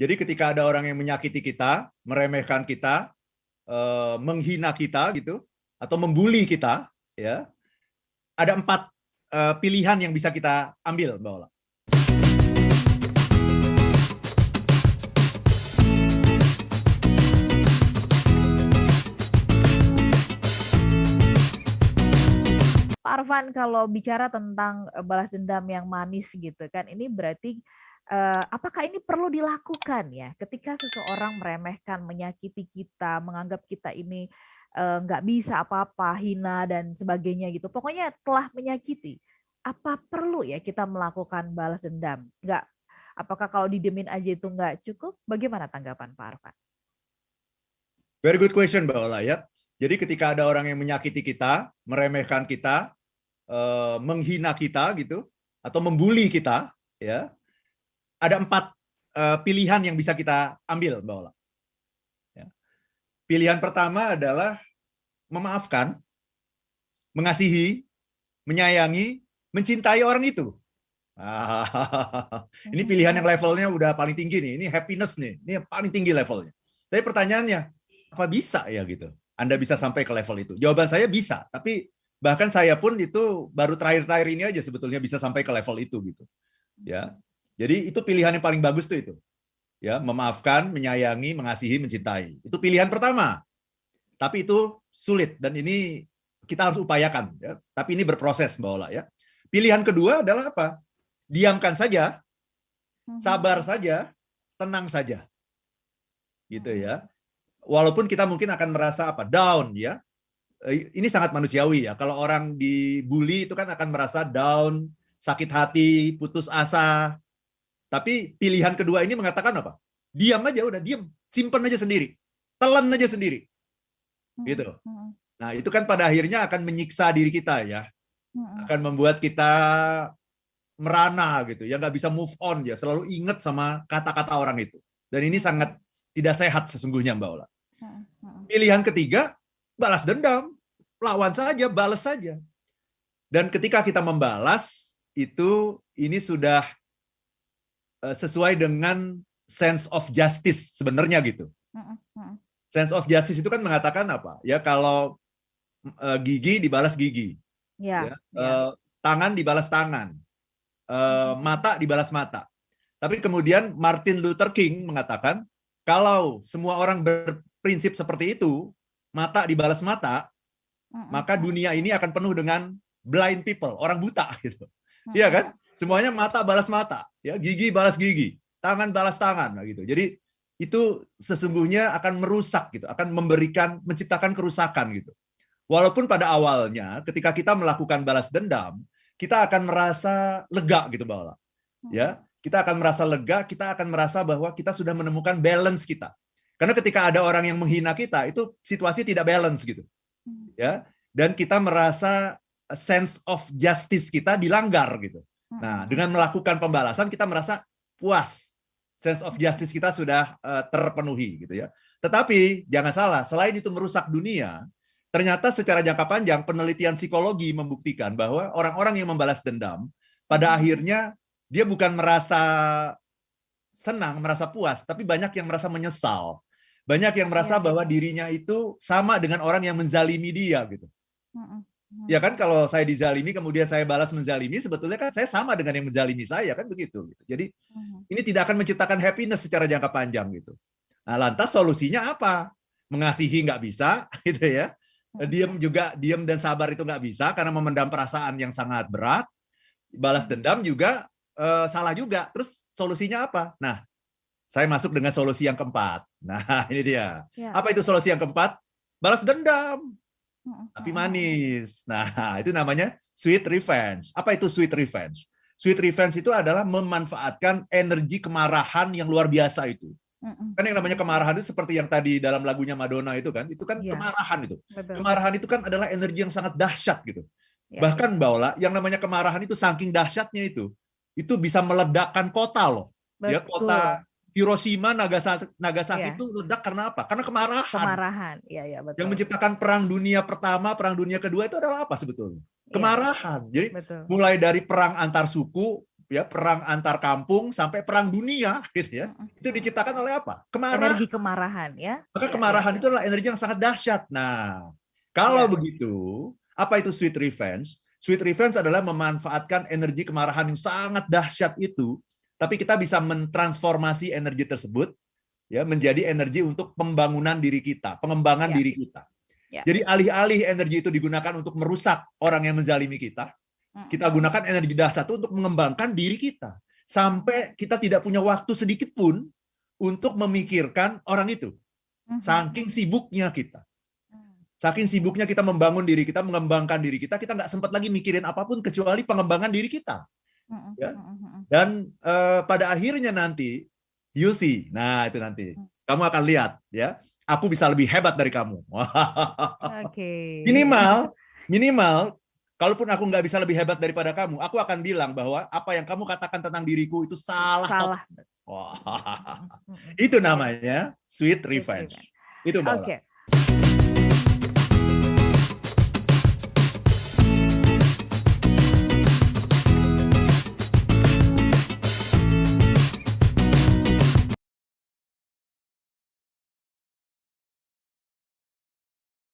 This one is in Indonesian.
Jadi ketika ada orang yang menyakiti kita, meremehkan kita, menghina kita gitu, atau membuli kita, ya, ada 4 pilihan yang bisa kita ambil, Mbak Ola. Pak Arfan, kalau bicara tentang balas dendam yang manis gitu kan, ini berarti apakah ini perlu dilakukan ya ketika seseorang meremehkan, menyakiti kita, menganggap kita ini nggak bisa apa-apa, hina dan sebagainya gitu. Pokoknya telah menyakiti. Apa perlu ya kita melakukan balas dendam? Nggak, apakah kalau didiemin aja itu nggak cukup? Bagaimana tanggapan Pak Arfan? Very good question, Mbak Ola, ya. Jadi ketika ada orang yang menyakiti kita, meremehkan kita, menghina kita gitu, atau membuli kita, ya, ada 4 pilihan yang bisa kita ambil, Mbak Ola. Ya. Pilihan pertama adalah memaafkan, mengasihi, menyayangi, mencintai orang itu. Ini pilihan yang levelnya udah paling tinggi nih. Ini happiness nih. Ini yang paling tinggi levelnya. Tapi pertanyaannya, apa bisa ya gitu? Anda bisa sampai ke level itu? Jawaban saya bisa, tapi bahkan saya pun itu baru terakhir-terakhir ini aja sebetulnya bisa sampai ke level itu gitu. Ya. Jadi itu pilihan yang paling bagus tuh itu. Ya, memaafkan, menyayangi, mengasihi, mencintai. Itu pilihan pertama. Tapi itu sulit dan ini kita harus upayakan ya. Tapi ini berproses, Mbak Ola, ya. Pilihan kedua adalah apa? Diamkan saja, sabar saja, tenang saja. Gitu ya. Walaupun kita mungkin akan merasa apa? Down ya. Ini sangat manusiawi ya. Kalau orang dibully itu kan akan merasa down, sakit hati, putus asa. Tapi pilihan kedua ini mengatakan apa? Diam aja, udah diam, simpen aja sendiri, telan aja sendiri, gitu. Nah itu kan pada akhirnya akan menyiksa diri kita ya, akan membuat kita merana gitu, ya nggak bisa move on ya, selalu ingat sama kata-kata orang itu. Dan ini sangat tidak sehat sesungguhnya, Mbak Ola. Pilihan ketiga, balas dendam, lawan saja, balas saja. Dan ketika kita membalas itu, ini sudah sesuai dengan sense of justice sebenarnya gitu. Sense of justice itu kan mengatakan apa? Ya kalau gigi dibalas gigi, ya. Tangan dibalas tangan, mata dibalas mata. Tapi kemudian Martin Luther King mengatakan kalau semua orang berprinsip seperti itu, mata dibalas mata, maka dunia ini akan penuh dengan blind people, orang buta gitu. Iya kan? Semuanya mata balas mata, ya, gigi balas gigi, tangan balas tangan, gitu. Jadi itu sesungguhnya akan merusak, gitu, akan menciptakan kerusakan, gitu. Walaupun pada awalnya, ketika kita melakukan balas dendam, kita akan merasa lega, gitu, Mbak Ola. Ya, kita akan merasa lega, kita akan merasa bahwa kita sudah menemukan balance kita. Karena ketika ada orang yang menghina kita, itu situasi tidak balance, gitu. Ya, dan kita merasa sense of justice kita dilanggar, gitu. Nah, dengan melakukan pembalasan kita merasa puas. Sense of justice kita sudah terpenuhi gitu ya. Tetapi jangan salah, selain itu merusak dunia, ternyata secara jangka panjang penelitian psikologi membuktikan bahwa orang-orang yang membalas dendam pada akhirnya dia bukan merasa senang, merasa puas, tapi banyak yang merasa menyesal. Banyak yang merasa bahwa dirinya itu sama dengan orang yang menzalimi dia gitu. Ya kan, kalau saya dizalimi kemudian saya balas menzalimi, sebetulnya kan saya sama dengan yang menzalimi saya, kan begitu gitu. Jadi ini tidak akan menciptakan happiness secara jangka panjang gitu. Nah, lantas solusinya apa? Mengasihi nggak bisa gitu ya. Diam dan sabar itu nggak bisa karena memendam perasaan yang sangat berat. Balas dendam juga salah juga. Terus solusinya apa? Nah, saya masuk dengan solusi yang keempat. Nah, ini dia. Apa itu solusi yang keempat? Balas dendam. Tapi manis. Nah, itu namanya sweet revenge. Apa itu sweet revenge? Sweet revenge itu adalah memanfaatkan energi kemarahan yang luar biasa itu. Kan yang namanya kemarahan itu seperti yang tadi dalam lagunya Madonna itu kan kemarahan itu. Betul. Kemarahan itu kan adalah energi yang sangat dahsyat gitu. Bahkan Mbak Ola, yang namanya kemarahan itu saking dahsyatnya itu bisa meledakkan kota loh. Betul. Ya, kota Hiroshima, Nagasaki itu ledak karena apa? Karena kemarahan. Kemarahan, iya betul. Yang menciptakan Perang Dunia Pertama, Perang Dunia Kedua itu adalah apa sebetulnya? Kemarahan. Jadi mulai dari perang antar suku, ya perang antar kampung sampai perang dunia gitu ya. Itu diciptakan oleh apa? Kemarahan. Energi kemarahan ya. Maka Ya, kemarahan ya, itu adalah energi yang sangat dahsyat. Nah, kalau Ya. begitu, apa itu sweet revenge? Sweet revenge adalah memanfaatkan energi kemarahan yang sangat dahsyat itu, tapi kita bisa mentransformasi energi tersebut ya menjadi energi untuk pembangunan diri kita, pengembangan Ya. diri kita. Ya. Jadi alih-alih energi itu digunakan untuk merusak orang yang menzalimi kita gunakan energi dahsyat itu untuk mengembangkan diri kita. Sampai kita tidak punya waktu sedikit pun untuk memikirkan orang itu. Saking sibuknya kita. Saking sibuknya kita membangun diri kita, mengembangkan diri kita, kita nggak sempat lagi mikirin apapun kecuali pengembangan diri kita. Ya? Dan pada akhirnya nanti, you'll see. Nah, itu nanti. Kamu akan lihat, ya. Aku bisa lebih hebat dari kamu. Oke. Minimal, kalaupun aku nggak bisa lebih hebat daripada kamu, aku akan bilang bahwa apa yang kamu katakan tentang diriku itu salah. Itu namanya sweet revenge. Itu Mbak Ola. Oke.